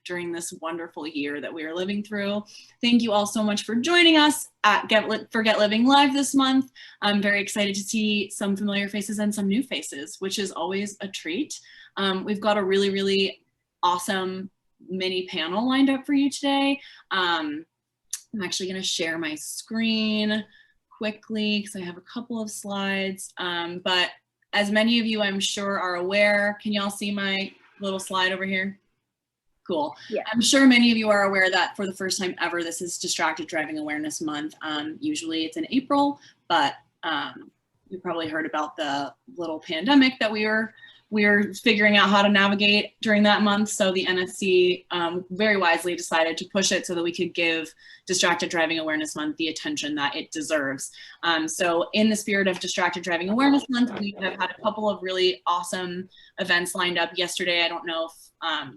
during this wonderful year that we are living through. Thank you all so much for joining us at GetLiving Live this month. I'm very excited to see some familiar faces and some new faces, which is always a treat. We've got a really, really awesome mini panel lined up for you today. I'm actually going to share my screen quickly because I have a couple of slides, but as many of you I'm sure are aware, can y'all see my little slide over here? Cool. Yeah. I'm sure many of you are aware that for the first time ever, this is Distracted Driving Awareness Month. Usually it's in April, but you probably heard about the little pandemic that we're figuring out how to navigate during that month. So the NSC very wisely decided to push it so that we could give Distracted Driving Awareness Month the attention that it deserves. So in the spirit of Distracted Driving Awareness Month, we have had a couple of really awesome events lined up yesterday. I don't know if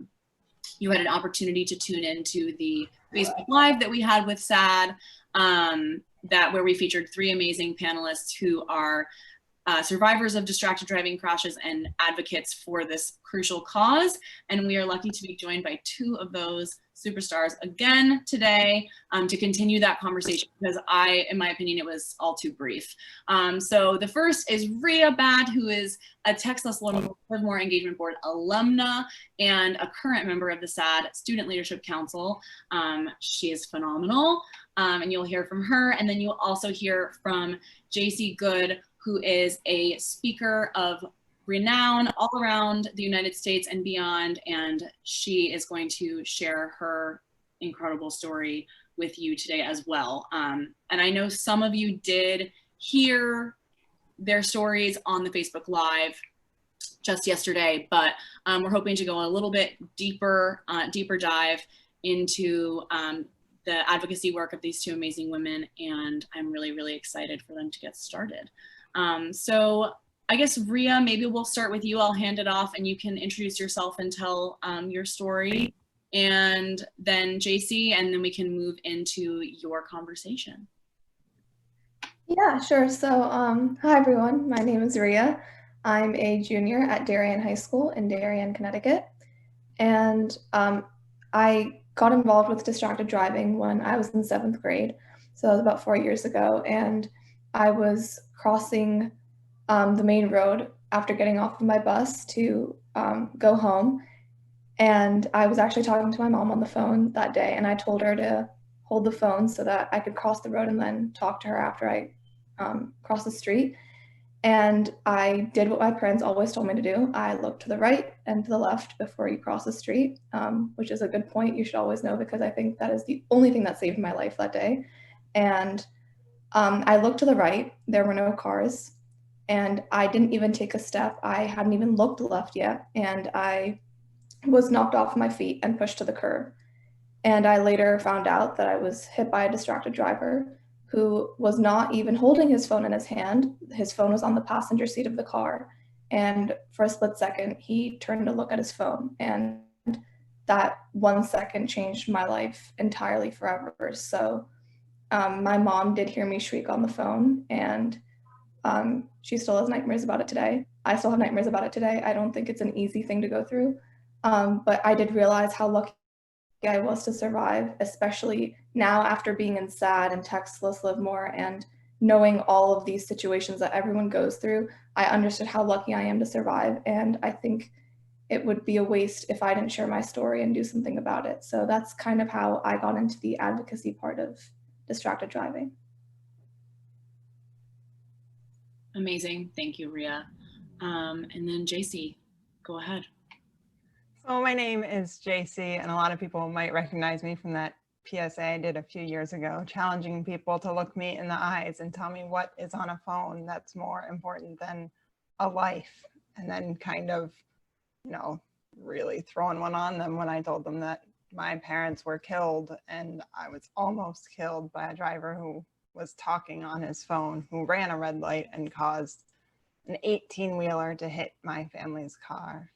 you had an opportunity to tune into the Facebook Live that we had with SAD, where we featured 3 amazing panelists who are survivors of distracted driving crashes and advocates for this crucial cause. And we are lucky to be joined by 2 of those superstars again today to continue that conversation, because in my opinion, it was all too brief. So the first is Rhea Bhat, who is a TextLess Livermore Engagement Board alumna and a current member of the SAD Student Leadership Council. She is phenomenal, and you'll hear from her. And then you'll also hear from JC Good, who is a speaker of renown all around the United States and beyond, and she is going to share her incredible story with you today as well. And I know some of you did hear their stories on the Facebook Live just yesterday, but we're hoping to go a little bit deeper dive into the advocacy work of these 2 amazing women, and I'm really, really excited for them to get started. So I guess, Rhea, maybe we'll start with you. I'll hand it off and you can introduce yourself and tell your story, and then JC, and then we can move into your conversation. Yeah, sure. So hi, everyone. My name is Rhea. I'm a junior at Darien High School in Darien, Connecticut. And I got involved with distracted driving when I was in 7th grade. So that was about 4 years ago. And I was crossing the main road after getting off of my bus to go home. And I was actually talking to my mom on the phone that day, and I told her to hold the phone so that I could cross the road and then talk to her after I crossed the street. And I did what my parents always told me to do. I looked to the right and to the left before you cross the street, which is a good point. You should always know, because I think that is the only thing that saved my life that day. And I looked to the right, there were no cars, and I didn't even take a step. I hadn't even looked left yet, and I was knocked off my feet and pushed to the curb. And I later found out that I was hit by a distracted driver who was not even holding his phone in his hand. His phone was on the passenger seat of the car. And for a split second, he turned to look at his phone. And that 1 second changed my life entirely forever. So my mom did hear me shriek on the phone, and she still has nightmares about it today. I still have nightmares about it today. I don't think it's an easy thing to go through, but I did realize how lucky I was to survive, especially now after being in SAD and TextLess Livermore and knowing all of these situations that everyone goes through. I understood how lucky I am to survive, and I think it would be a waste if I didn't share my story and do something about it. So that's kind of how I got into the advocacy part of distracted driving. Amazing. Thank you, Rhea. And then JC, go ahead. So my name is JC, and a lot of people might recognize me from that PSA I did a few years ago, challenging people to look me in the eyes and tell me what is on a phone that's more important than a life. And then kind of, really throwing one on them when I told them that my parents were killed and I was almost killed by a driver who was talking on his phone, who ran a red light and caused an 18-wheeler to hit my family's car.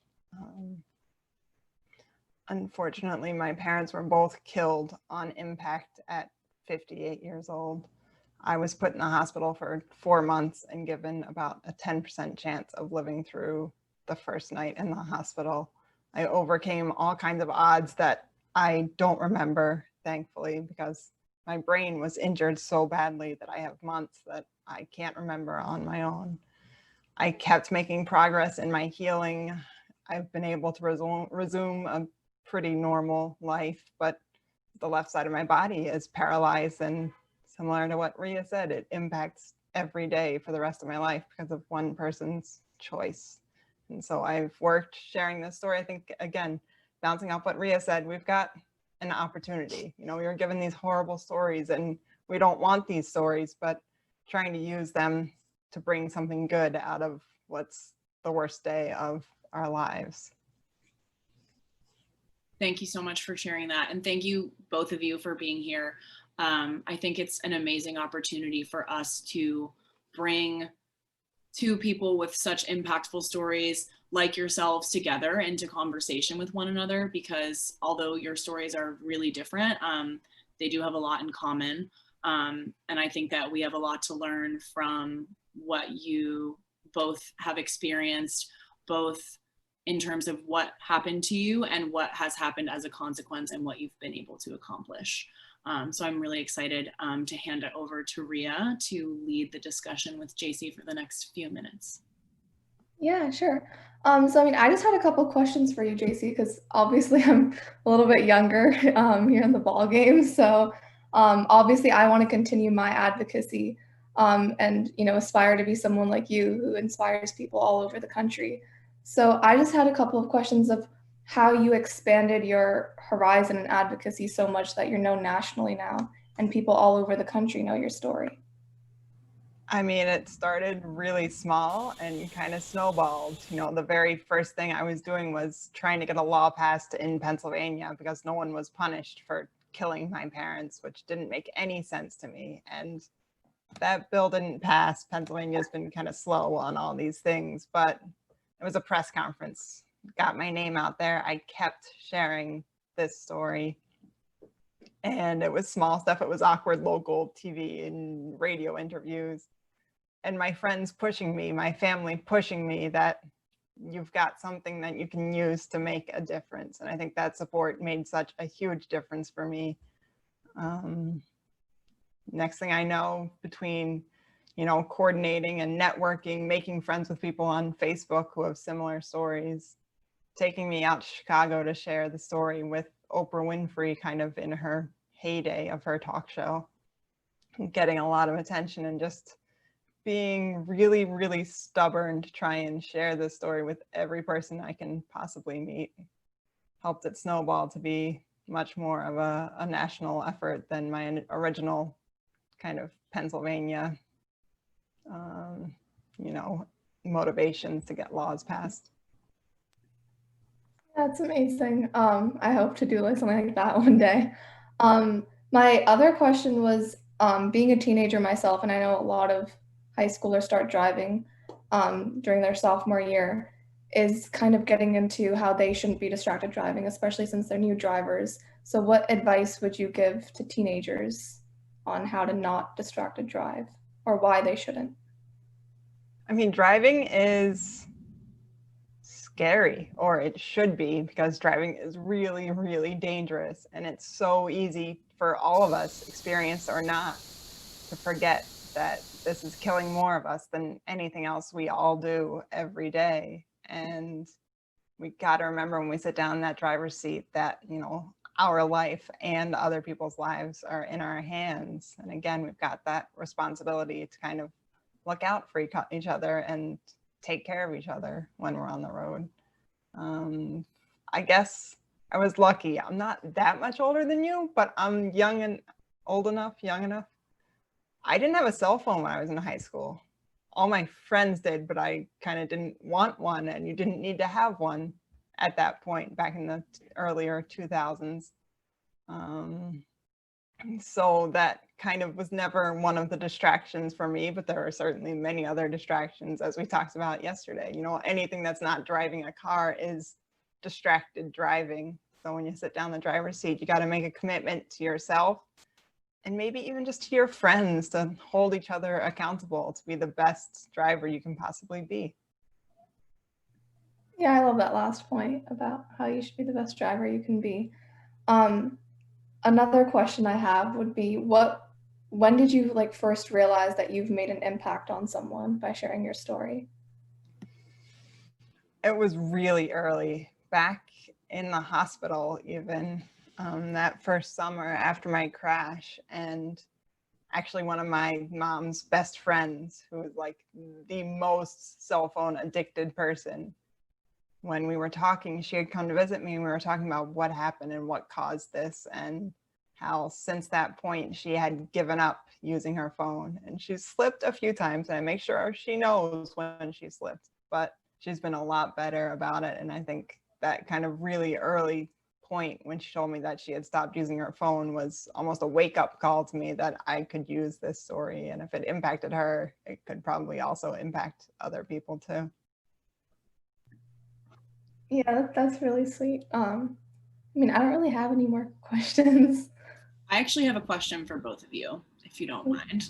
Unfortunately, my parents were both killed on impact at 58 years old. I was put in the hospital for 4 months and given about a 10% chance of living through the first night in the hospital. I overcame all kinds of odds that I don't remember, thankfully, because my brain was injured so badly that I have months that I can't remember on my own. I kept making progress in my healing. I've been able to resume a pretty normal life, but the left side of my body is paralyzed, and similar to what Rhea said, it impacts every day for the rest of my life because of one person's choice. And so I've worked sharing this story. I think, again, bouncing off what Rhea said, we've got an opportunity. You know, we were given these horrible stories and we don't want these stories, but trying to use them to bring something good out of what's the worst day of our lives. Thank you so much for sharing that. And thank you, both of you, for being here. I think it's an amazing opportunity for us to bring two people with such impactful stories like yourselves together into conversation with one another, because although your stories are really different, they do have a lot in common. And I think that we have a lot to learn from what you both have experienced, both in terms of what happened to you and what has happened as a consequence and what you've been able to accomplish. So I'm really excited to hand it over to Rhea to lead the discussion with JC for the next few minutes. Yeah, sure. So I mean, I just had a couple questions for you, JC, because obviously I'm a little bit younger here in the ball game. So obviously I want to continue my advocacy and aspire to be someone like you who inspires people all over the country. So I just had a couple of questions of how you expanded your horizon in advocacy so much that you're known nationally now and people all over the country know your story. I mean, it started really small and kind of snowballed. You know, the very first thing I was doing was trying to get a law passed in Pennsylvania because no one was punished for killing my parents, which didn't make any sense to me. And that bill didn't pass. Pennsylvania's been kind of slow on all these things, but it was a press conference, got my name out there. I kept sharing this story. And it was small stuff. It was awkward local TV and radio interviews. And my friends pushing me, my family pushing me that you've got something that you can use to make a difference. And I think that support made such a huge difference for me. Next thing I know, between coordinating and networking, making friends with people on Facebook who have similar stories, taking me out to Chicago to share the story with Oprah Winfrey kind of in her heyday of her talk show, getting a lot of attention and just being really, really stubborn to try and share this story with every person I can possibly meet helped it snowball to be much more of a national effort than my original kind of Pennsylvania, motivations to get laws passed. That's amazing. I hope to do something like that one day. My other question was, being a teenager myself, and I know a lot of high schoolers start driving during their sophomore year, is kind of getting into how they shouldn't be distracted driving, especially since they're new drivers. So what advice would you give to teenagers on how to not distracted drive, or why they shouldn't? I mean, driving is scary, or it should be, because driving is really, really dangerous. And it's so easy for all of us, experienced or not, to forget that this is killing more of us than anything else we all do every day. And we got to remember when we sit down in that driver's seat that, our life and other people's lives are in our hands. And again, we've got that responsibility to kind of look out for each other and take care of each other when we're on the road. I guess I was lucky. I'm not that much older than you, but I'm young enough. I didn't have a cell phone when I was in high school. All my friends did, but I kind of didn't want one, and you didn't need to have one at that point back in the earlier 2000s. So that kind of was never one of the distractions for me, but there are certainly many other distractions, as we talked about yesterday. Anything that's not driving a car is distracted driving. So when you sit down in the driver's seat, you got to make a commitment to yourself and maybe even just to your friends to hold each other accountable to be the best driver you can possibly be. Yeah, I love that last point about how you should be the best driver you can be. Another question I have would be, when did you like first realize that you've made an impact on someone by sharing your story? It was really early, back in the hospital even, that first summer after my crash. And actually one of my mom's best friends, who was like the most cell phone addicted person, when we were talking, she had come to visit me and we were talking about what happened and what caused this, and how since that point she had given up using her phone. And she's slipped a few times, and I make sure she knows when she slipped, but she's been a lot better about it. And I think that kind of really early point when she told me that she had stopped using her phone was almost a wake-up call to me that I could use this story, and if it impacted her, it could probably also impact other people too. Yeah, that's really sweet. I mean, I don't really have any more questions. I actually have a question for both of you, if you don't mind.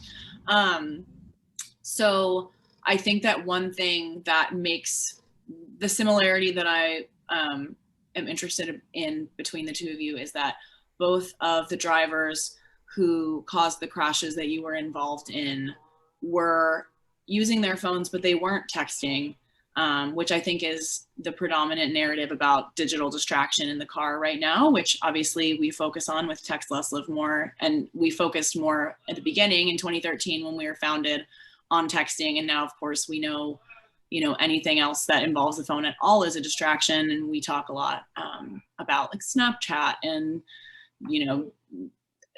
So I think that one thing that makes the similarity that I am interested in between the two of you is that both of the drivers who caused the crashes that you were involved in were using their phones, but they weren't texting, which I think is the predominant narrative about digital distraction in the car right now, which obviously we focus on with TextLess, Live More, and we focused more at the beginning in 2013 when we were founded on texting. And now, of course, we know, anything else that involves the phone at all is a distraction. And we talk a lot about like Snapchat and,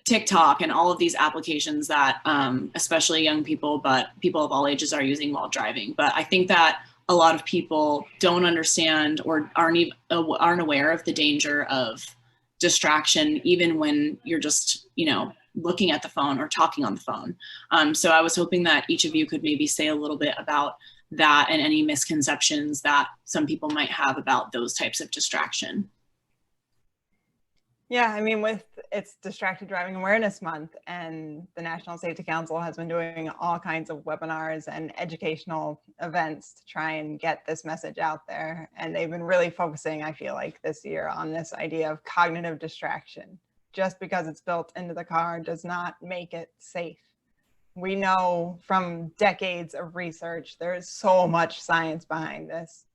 TikTok and all of these applications that especially young people, but people of all ages are using while driving. But I think that a lot of people don't understand or aren't aware of the danger of distraction, even when you're just, looking at the phone or talking on the phone. So I was hoping that each of you could maybe say a little bit about that and any misconceptions that some people might have about those types of distraction. Yeah, I mean, it's Distracted Driving Awareness Month, and the National Safety Council has been doing all kinds of webinars and educational events to try and get this message out there. And they've been really focusing, I feel like, this year on this idea of cognitive distraction. Just because it's built into the car does not make it safe. We know from decades of research, there is so much science behind this.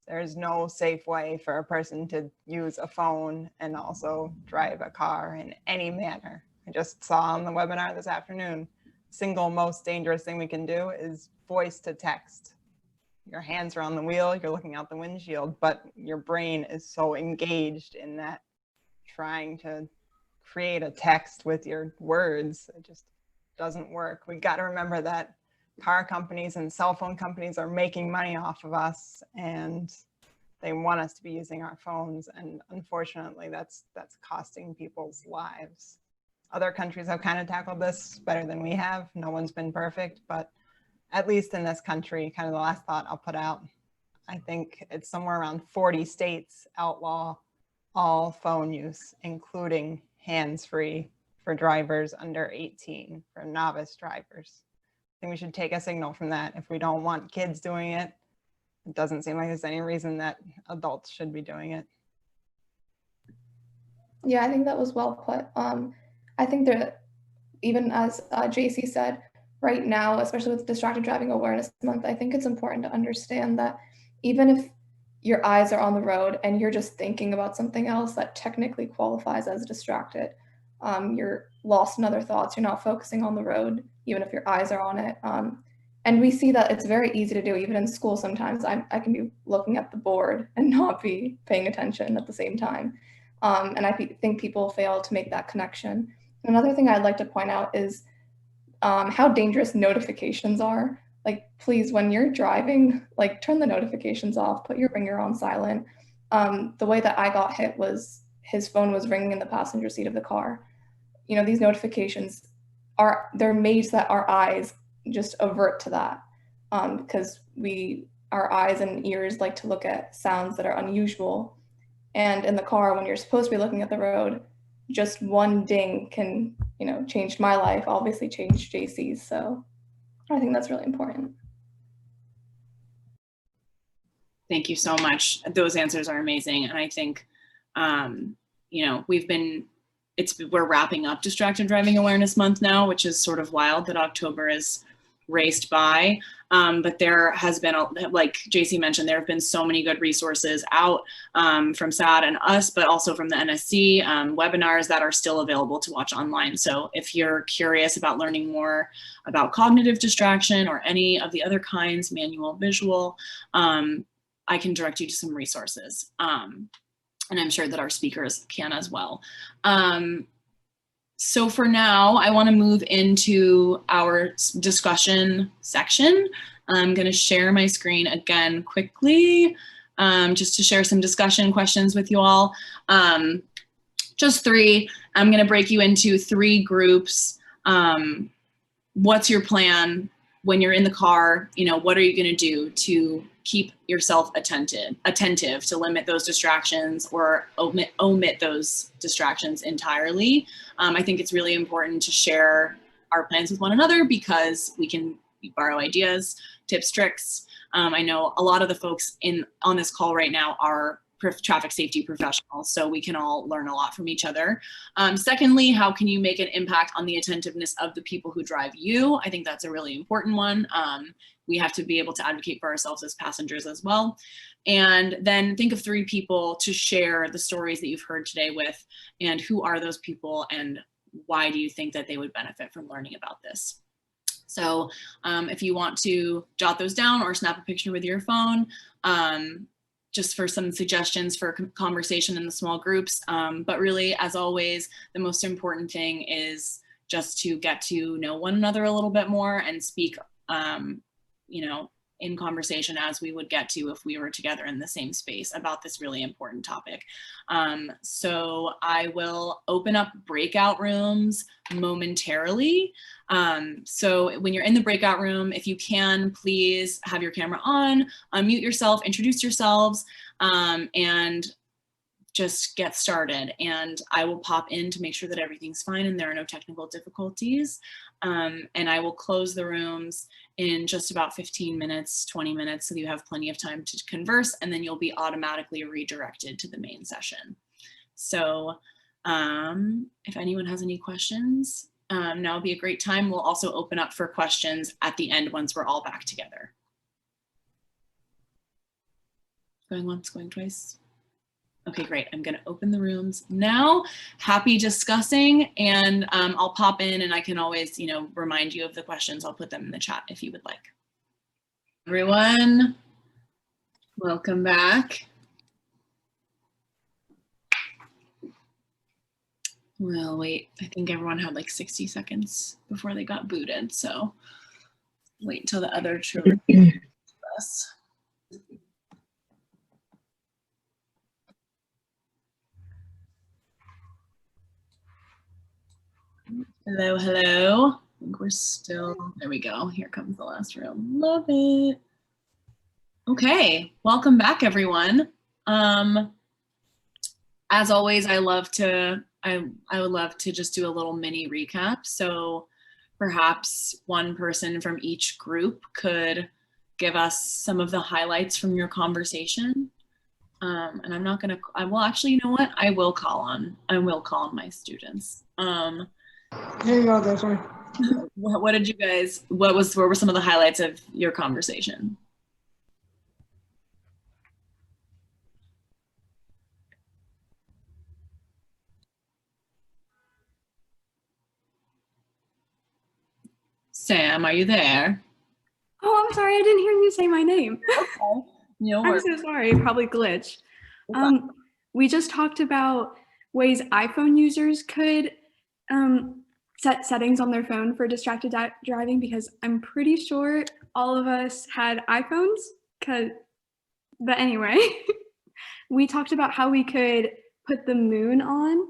There's no safe way for a person to use a phone and also drive a car in any manner. I just saw on the webinar this afternoon, single most dangerous thing we can do is voice to text. Your hands are on the wheel, you're looking out the windshield, but your brain is so engaged in that, trying to create a text with your words, it just doesn't work. We got to remember that car companies and cell phone companies are making money off of us, and they want us to be using our phones. And unfortunately, that's costing people's lives. Other countries have kind of tackled this better than we have. No one's been perfect, but at least in this country, kind of the last thought I'll put out, I think it's somewhere around 40 states outlaw all phone use, including hands-free for drivers under 18, for novice drivers. I think we should take a signal from that. If we don't want kids doing it, it doesn't seem like there's any reason that adults should be doing it. Yeah, I think that was well put. I think that even as JC said, right now, especially with Distracted Driving Awareness Month, I think it's important to understand that even if your eyes are on the road and you're just thinking about something else, that technically qualifies as distracted. You're lost in other thoughts. You're not focusing on the road, even if your eyes are on it. And we see that it's very easy to do, even in school sometimes. I can be looking at the board and not be paying attention at the same time. And I think people fail to make that connection. Another thing I'd like to point out is how dangerous notifications are. Like, please, when you're driving, like, turn the notifications off, put your ringer on silent. The way that I got hit was his phone was ringing in the passenger seat of the car. These notifications they're made so that our eyes just avert to that, because our eyes and ears like to look at sounds that are unusual. And in the car, when you're supposed to be looking at the road, just one ding can, change my life, obviously change JC's. So I think that's really important. Thank you so much. Those answers are amazing. And I think, you know, we're wrapping up Distracted Driving Awareness Month now, which is sort of wild that October is raced by. But there has been, like JC mentioned, there have been so many good resources out from SAD and us, but also from the NSC, webinars that are still available to watch online. So if you're curious about learning more about cognitive distraction or any of the other kinds, manual, visual, I can direct you to some resources. And I'm sure that our speakers can as well. So for now, I want to move into our discussion section. I'm going to share my screen again quickly, just to share some discussion questions with you all. Just 3. I'm going to break you into 3 groups. What's your plan when you're in the car? You know, what are you going to do to keep yourself attentive, to limit those distractions or omit those distractions entirely? I think it's really important to share our plans with one another because we can borrow ideas, tips, tricks. I know a lot of the folks on this call right now are traffic safety professionals, so we can all learn a lot from each other. Secondly, how can you make an impact on the attentiveness of the people who drive you? I think that's a really important one. We have to be able to advocate for ourselves as passengers as well. And then think of 3 people to share the stories that you've heard today with, and who are those people and why do you think that they would benefit from learning about this? So if you want to jot those down or snap a picture with your phone, just for some suggestions for conversation in the small groups. But really, as always, the most important thing is just to get to know one another a little bit more and speak, you know, in conversation as we would get to if we were together in the same space about this really important topic. So I will open up breakout rooms momentarily. So when you're in the breakout room, if you can, please have your camera on, unmute yourself, introduce yourselves, and just get started. And I will pop in to make sure that everything's fine and there are no technical difficulties. And I will close the rooms in just about 15 minutes, 20 minutes, so that you have plenty of time to converse, and then you'll be automatically redirected to the main session. So if anyone has any questions, now would be a great time. We'll also open up for questions at the end once we're all back together. Going once, going twice. Okay, great. I'm going to open the rooms now. Happy discussing, and I'll pop in and I can always, you know, remind you of the questions. I'll put them in the chat if you would like. Everyone, welcome back. Well, wait, I think everyone had like 60 seconds before they got booted, so wait until the other children us. Hello, hello. I think we're still, there we go. Here comes the last room. Love it. Okay, welcome back, everyone. As always, I would love to just do a little mini recap. So perhaps one person from each group could give us some of the highlights from your conversation. And I'm not gonna, well, actually, you know what? I will call on my students. Here you go, that's right. What did you guys, what were some of the highlights of your conversation? Sam, are you there? Oh, I'm sorry. I didn't hear you say my name. Okay. No I'm worries. so sorry. Probably glitched. We just talked about ways iPhone users could set settings on their phone for distracted driving, because I'm pretty sure all of us had iPhones. But anyway, we talked about how we could put the moon on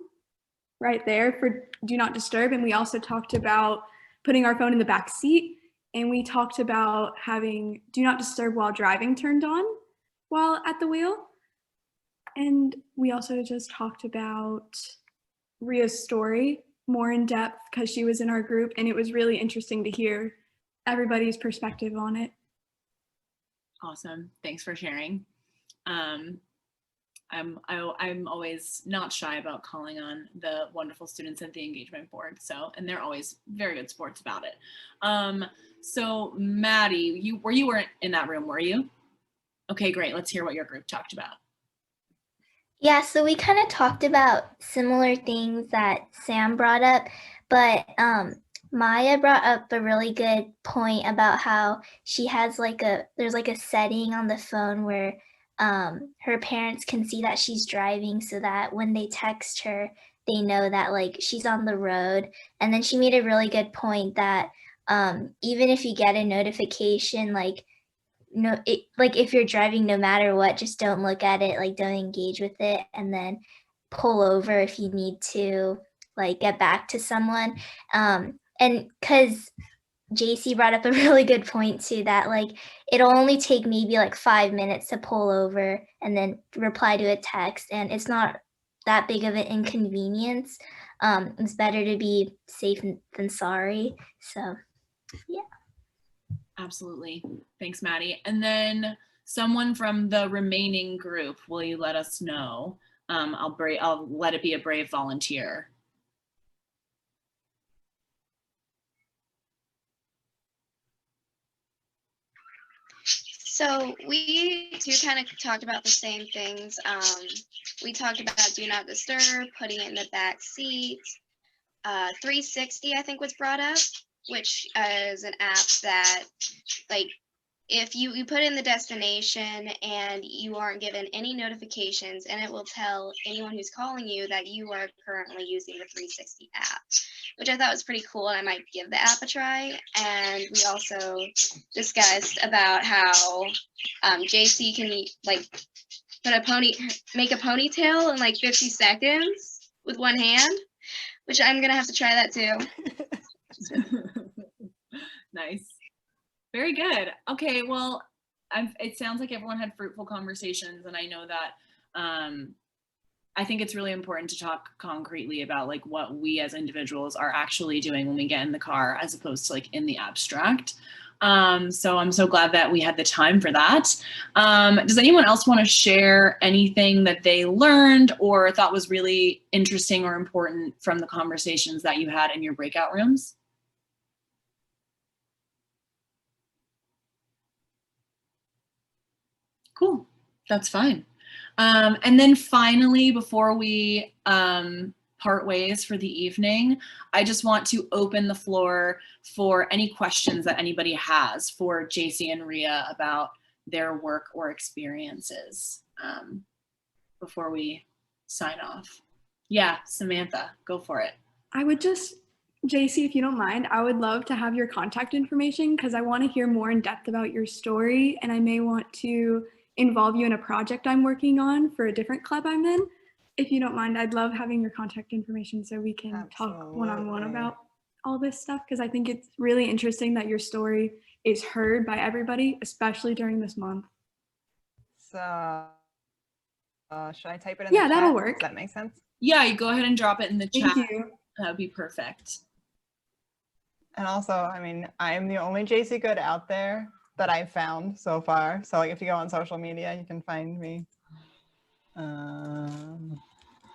right there for do not disturb. And we also talked about putting our phone in the back seat. And we talked about having do not disturb while driving turned on while at the wheel. And we also just talked about Rhea's story more in depth because she was in our group, and it was really interesting to hear everybody's perspective on it. Awesome. Thanks for sharing. I'm always not shy about calling on the wonderful students at the engagement board. So, and they're always very good sports about it. So Maddie, you weren't in that room, were you? Okay, great. Let's hear what your group talked about. Yeah, so we kind of talked about similar things that Sam brought up, but Maya brought up a really good point about how she has there's like a setting on the phone where her parents can see that she's driving so that when they text her, they know that like she's on the road. And then she made a really good point that even if you get a notification, like if you're driving, no matter what, just don't look at it, like don't engage with it, and then pull over if you need to like get back to someone. And because JC brought up a really good point too, that like it'll only take maybe like 5 minutes to pull over and then reply to a text, and it's not that big of an inconvenience. It's better to be safe than sorry. So yeah. Absolutely. Thanks, Maddie. And then someone from the remaining group, will you let us know? I'll let it be a brave volunteer. So we too kind of talked about the same things. We talked about do not disturb, putting it in the back seat. 360, I think, was brought up, which is an app that, like, if you put in the destination and you aren't given any notifications, and it will tell anyone who's calling you that you are currently using the 360 app, which I thought was pretty cool, and I might give the app a try. And we also discussed about how JC can like make a ponytail in like 50 seconds with one hand, which I'm gonna have to try that too. Nice. Very good. Okay, well, it sounds like everyone had fruitful conversations, and I know that I think it's really important to talk concretely about like what we as individuals are actually doing when we get in the car, as opposed to like in the abstract. So I'm so glad that we had the time for that. Does anyone else want to share anything that they learned or thought was really interesting or important from the conversations that you had in your breakout rooms? Cool, that's fine. And then finally, before we part ways for the evening, I just want to open the floor for any questions that anybody has for JC and Rhea about their work or experiences before we sign off. Yeah, Samantha, go for it. I would just, JC, if you don't mind, I would love to have your contact information because I want to hear more in depth about your story, and I may want to involve you in a project I'm working on for a different club I'm in. If you don't mind, I'd love having your contact information so we can talk one-on-one about all this stuff, because I think it's really interesting that your story is heard by everybody, especially during this month. So should I type it in the chat? Yeah, that'll work. Does that make sense? Yeah, you go ahead and drop it in the chat. Thank you. That would be perfect. And also, I mean, I am the only JC Good out there that I've found so far. So like if you go on social media, you can find me.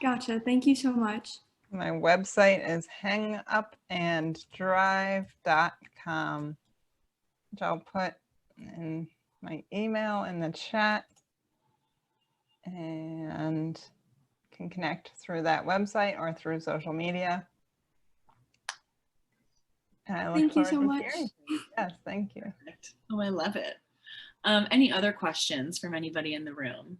Gotcha. Thank you so much. My website is hangupanddrive.com, which I'll put in my email in the chat, and can connect through that website or through social media. And I look Thank you so forward to much. hearing from you. Yes, thank you. Perfect. Oh, I love it. Any other questions from anybody in the room?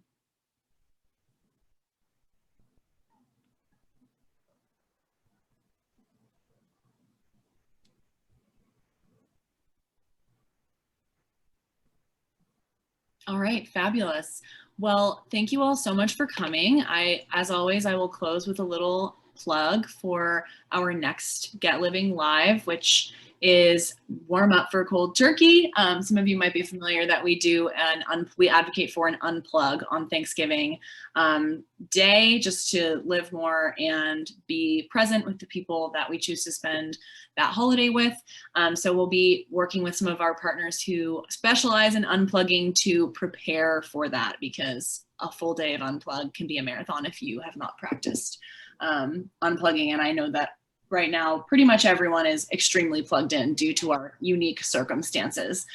All right, fabulous. Well, thank you all so much for coming. As always, I will close with a little plug for our next Get Living Live, which is warm up for cold turkey. Some of you might be familiar that we do we advocate for an unplug on Thanksgiving Day, just to live more and be present with the people that we choose to spend that holiday with. So we'll be working with some of our partners who specialize in unplugging to prepare for that, because a full day of unplug can be a marathon if you have not practiced unplugging. And I know that right now, pretty much everyone is extremely plugged in due to our unique circumstances.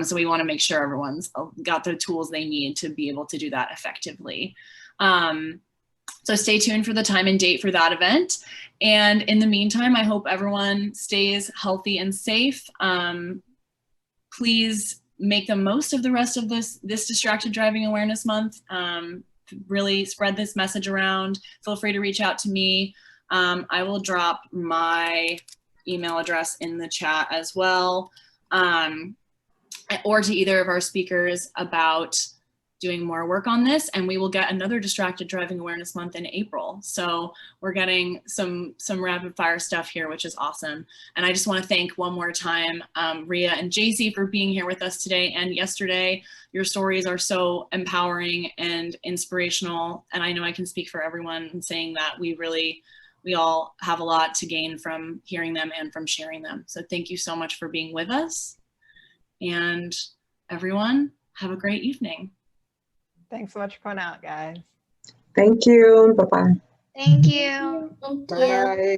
So we want to make sure everyone's got the tools they need to be able to do that effectively. So stay tuned for the time and date for that event. And in the meantime, I hope everyone stays healthy and safe. Please make the most of the rest of this Distracted Driving Awareness Month. Really spread this message around. Feel free to reach out to me. I will drop my email address in the chat as well, or to either of our speakers about doing more work on this, and we will get another Distracted Driving Awareness Month in April. So we're getting some rapid fire stuff here, which is awesome. And I just want to thank one more time Rhea and JC for being here with us today and yesterday. Your stories are so empowering and inspirational, and I know I can speak for everyone in saying that we all have a lot to gain from hearing them and from sharing them. So thank you so much for being with us, and everyone have a great evening. Thanks so much for coming out, guys. Thank you. Bye-bye. Thank you. Thank you. Bye.